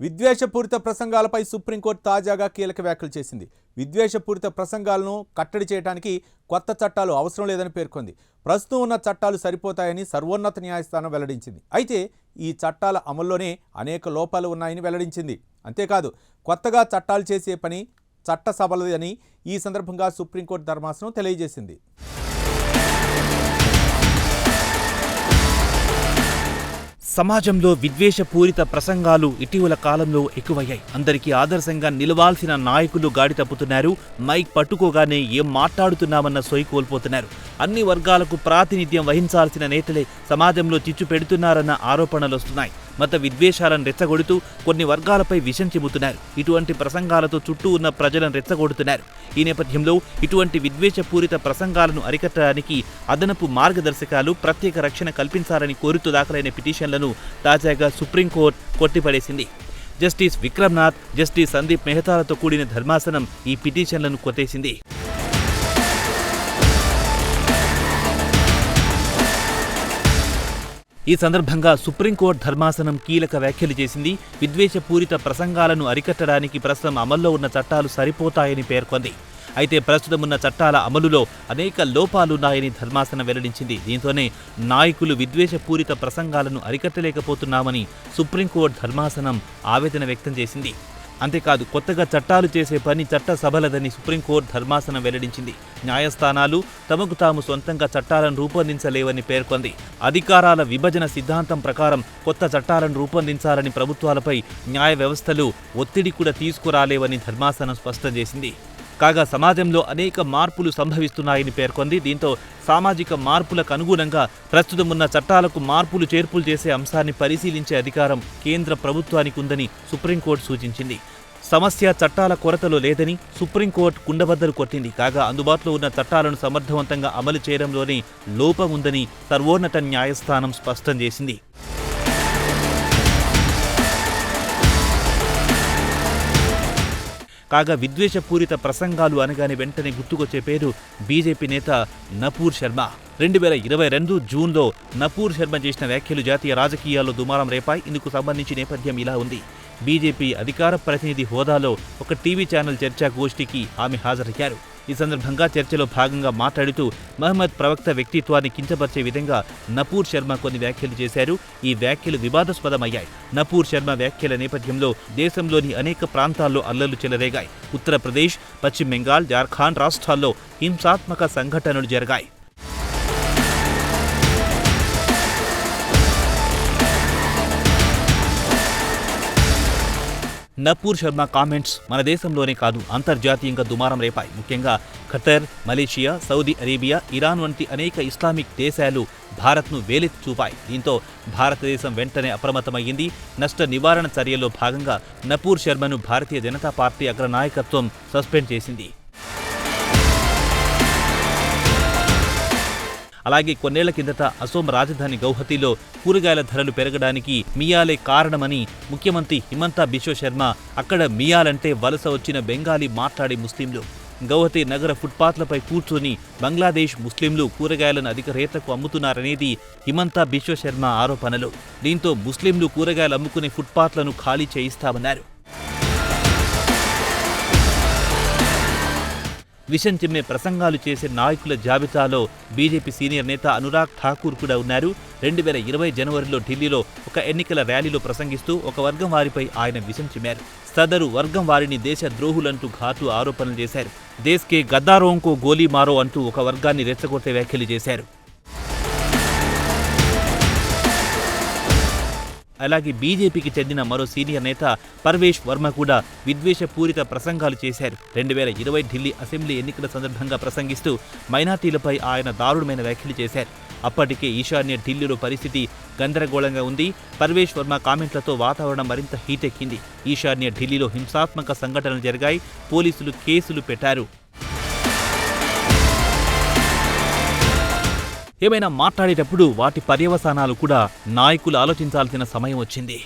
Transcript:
విద్వేషపూరిత ప్రసంగాలపై supreme court తాజాగా కీలక వ్యాఖ్యలు చేసింది. విద్వేషపూరిత ప్రసంగాలను కట్టడి చేయడానికి కొత్త చట్టాలు అవసరం లేదని పేర్కొంది. ప్రస్తుతం ఉన్న చట్టాలు సరిపోతాయని సర్వోన్నత న్యాయస్థానం వెల్లడించింది. అయితే ఈ చట్టాల అమల్లోనే అనేక లోపాలు ఉన్నాయని వెల్లడించింది. అంతేకాదు కొత్తగా చట్టాలు చేసే పని చట్టసభలదని ఈ సందర్భంగా సుప్రీంకోర్టు ధర్మాసనం తెలియజేసింది. సమాజంలో విద్వేషపూరిత ప్రసంగాలు ఇటీవల కాలంలో ఎక్కువయ్యాయి. అందరికీ ఆదర్శంగా నిలవాల్సిన నాయకులు గాడి తప్పుతున్నారు. మైక్ పట్టుకోగానే ఏం మాట్లాడుతున్నామన్న సోయి కోల్పోతున్నారు. అన్ని వర్గాలకు ప్రాతినిధ్యం వహించాల్సిన నేతలే సమాజంలో చిచ్చు పెడుతున్నారన్న ఆరోపణలు వస్తున్నాయి. మత విద్వేషాలను రెచ్చగొడుతూ కొన్ని వర్గాలపై విషం చిమ్ముతున్నారు. ఇటువంటి ప్రసంగాలతో చుట్టూ ఉన్న ప్రజలను రెచ్చగొడుతున్నారు. ఈ నేపథ్యంలో ఇటువంటి విద్వేషపూరిత ప్రసంగాలను అరికట్టడానికి అదనపు మార్గదర్శకాలు, ప్రత్యేక రక్షణ కల్పించాలని కోరుతూ దాఖలైన పిటిషన్లను తాజాగా సుప్రీంకోర్టు కొట్టిపడేసింది. జస్టిస్ విక్రమ్నాథ్, జస్టిస్ సందీప్ మెహతాలతో కూడిన ధర్మాసనం ఈ పిటిషన్లను కొట్టేసింది. ఈ సందర్భంగా సుప్రీంకోర్టు ధర్మాసనం కీలక వ్యాఖ్యలు చేసింది. విద్వేషపూరిత ప్రసంగాలను అరికట్టడానికి ప్రస్తుతం అమల్లో ఉన్న చట్టాలు సరిపోతాయని పేర్కొంది. అయితే ప్రస్తుతం ఉన్న చట్టాల అమలులో అనేక లోపాలున్నాయని ధర్మాసనం వెల్లడించింది. దీంతోనే నాయకులు విద్వేషపూరిత ప్రసంగాలను అరికట్టలేకపోతున్నామని సుప్రీంకోర్టు ధర్మాసనం ఆవేదన వ్యక్తం చేసింది. అంతేకాదు కొత్తగా చట్టాలు చేసే పని చట్టసభలదని సుప్రీంకోర్టు ధర్మాసనం వెల్లడించింది. న్యాయస్థానాలు తమకు తాము సొంతంగా చట్టాలను రూపొందించలేవని పేర్కొంది. అధికారాల విభజన సిద్ధాంతం ప్రకారం కొత్త చట్టాలను రూపొందించాలని ప్రభుత్వాలపై న్యాయ వ్యవస్థలు ఒత్తిడి కూడా తీసుకురాలేవని ధర్మాసనం స్పష్టం చేసింది. కాగా సమాజంలో అనేక మార్పులు సంభవిస్తున్నాయని పేర్కొంది. దీంతో సామాజిక మార్పులకు అనుగుణంగా ప్రస్తుతం ఉన్న చట్టాలకు మార్పులు చేర్పులు చేసే అంశాన్ని పరిశీలించే అధికారం కేంద్ర ప్రభుత్వానికి ఉందని సుప్రీంకోర్టు సూచించింది. సమస్య చట్టాల కొరతలో లేదని సుప్రీంకోర్టు కుండబద్దలు కొట్టింది. కాగా అందుబాటులో ఉన్న చట్టాలను సమర్థవంతంగా అమలు చేయడంలోనే లోపం ఉందని సర్వోన్నత న్యాయస్థానం స్పష్టం చేసింది. కాగా విద్వేషపూరిత ప్రసంగాలు అనగానే వెంటనే గుర్తుకొచ్చే పేరు బీజేపీ నేత నపూర్ శర్మ. 2022 జూన్లో నపూర్ శర్మ చేసిన వ్యాఖ్యలు జాతీయ రాజకీయాల్లో దుమారం రేపాయి. ఇందుకు సంబంధించి నేపథ్యం ఇలా ఉంది. బీజేపీ అధికార ప్రతినిధి హోదాలో ఒక టీవీ ఛానల్ చర్చా గోష్ఠికి ఆమె హాజరయ్యారు. ఈ సందర్భంగా చర్చలో భాగంగా మాట్లాడుతూ మహమ్మద్ ప్రవక్త వ్యక్తిత్వాన్ని కించపరిచే విధంగా నపూర్ శర్మ కొన్ని వ్యాఖ్యలు చేశారు. ఈ వ్యాఖ్యలు వివాదాస్పదమయ్యాయి. నపూర్ శర్మ వ్యాఖ్యల నేపథ్యంలో దేశంలోని అనేక ప్రాంతాల్లో అల్లర్లు చెలరేగాయి. ఉత్తరప్రదేశ్, పశ్చిమ బెంగాల్, జార్ఖండ్ రాష్ట్రాల్లో హింసాత్మక సంఘటనలు జరిగాయి. నపూర్ శర్మ కామెంట్స్ మన దేశంలోనే కాదు అంతర్జాతీయంగా దుమారం రేపాయి. ముఖ్యంగా Qatar, Malaysia, Saudi Arabia, Iran వంటి అనేక ఇస్లామిక్ దేశాలు భారత్ను వేలెత్తి చూపాయి. దీంతో భారతదేశం వెంటనే అప్రమత్తమయ్యింది. నష్ట నివారణ చర్యల్లో భాగంగా నపూర్ శర్మను భారతీయ జనతా పార్టీ అగ్రనాయకత్వం సస్పెండ్ చేసింది. అలాగే కొన్నేళ్ల కిందట అసోం రాజధాని గౌహతిలో కూరగాయల ధరలు పెరగడానికి మియాలే కారణమని ముఖ్యమంత్రి హిమంతా బిశ్వ శర్మ, అక్కడ మియాలంటే వలస వచ్చిన బెంగాలీ మాట్లాడే ముస్లింలు, గౌహతి నగర ఫుట్పాత్లపై కూర్చొని బంగ్లాదేశ్ ముస్లింలు కూరగాయలను అధిక రేట్లకు అమ్ముతున్నారనేది హిమంతా బిశ్వ శర్మ ఆరోపణలు. దీంతో ముస్లింలు కూరగాయలు అమ్ముకునే ఫుట్పాత్లను ఖాళీ చేయిస్తామన్నారు. విషం చిమ్మే ప్రసంగాలు చేసే నాయకుల జాబితాలో బీజేపీ సీనియర్ నేత అనురాగ్ ఠాకూర్ కూడా ఉన్నారు. 2020 జనవరిలో ఢిల్లీలో ఒక ఎన్నికల ర్యాలీలో ప్రసంగిస్తూ ఒక వర్గం వారిపై ఆయన విషం చిమ్మారు. సదరు వర్గం వారిని దేశ ద్రోహులంటూ ఘాటు ఆరోపణలు చేశారు. దేశ్కే గద్దారోంకో గోలీ మారో అంటూ ఒక వర్గాన్ని రెచ్చగొట్టే వ్యాఖ్యలు చేశారు. అలాగే బీజేపీకి చెందిన మరో సీనియర్ నేత పర్వేష్ వర్మ కూడా విద్వేషపూరిత ప్రసంగాలు చేశారు. 2020 ఢిల్లీ అసెంబ్లీ ఎన్నికల సందర్భంగా ప్రసంగిస్తూ మైనార్టీలపై ఆయన దారుణమైన వ్యాఖ్యలు చేశారు. అప్పటికే ఈశాన్య ఢిల్లీలో పరిస్థితి గందరగోళంగా ఉంది. పర్వేష్ వర్మ కామెంట్లతో వాతావరణం మరింత హీటెక్కింది. ఈశాన్య ఢిల్లీలో హింసాత్మక సంఘటనలు జరిగాయి. పోలీసులు కేసులు పెట్టారు. ఏమైనా మాట్లాడేటప్పుడు వాటి పర్యవసానాలు కూడా నాయకులు ఆలోచించాల్సిన సమయం వచ్చింది.